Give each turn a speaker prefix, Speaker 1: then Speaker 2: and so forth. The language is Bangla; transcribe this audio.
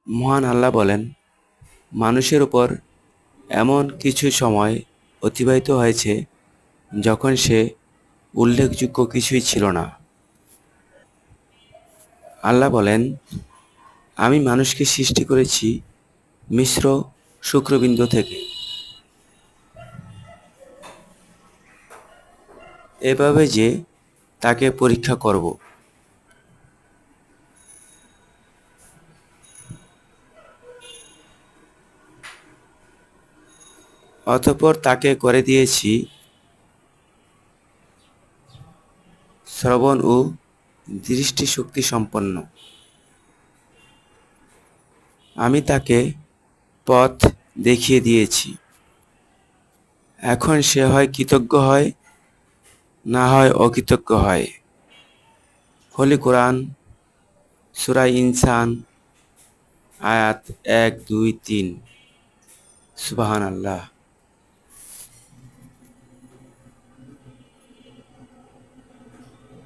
Speaker 1: মহান আল্লাহ বলেন, মানুষের উপর এমন কিছু সময় অতিবাহিত হয়েছে যখন সে উল্লেখযোগ্য কিছুই ছিল না। আল্লাহ বলেন, আমি মানুষকে সৃষ্টি করেছি মিশ্র শুক্রবিন্দু থেকে, এভাবে যে তাকে পরীক্ষা করব। অতঃপর তাকে করে দিয়েছি শ্রবণ ও দৃষ্টিশক্তি সম্পন্ন। আমি তাকে পথ দেখিয়ে দিয়েছি। এখন সে হয় কৃতজ্ঞ হয়, না হয় অকৃতজ্ঞ হয়। হোলি কোরআন, সূরা ইনসান, আয়াত 1, 2, 3। সুবহানাল্লাহ।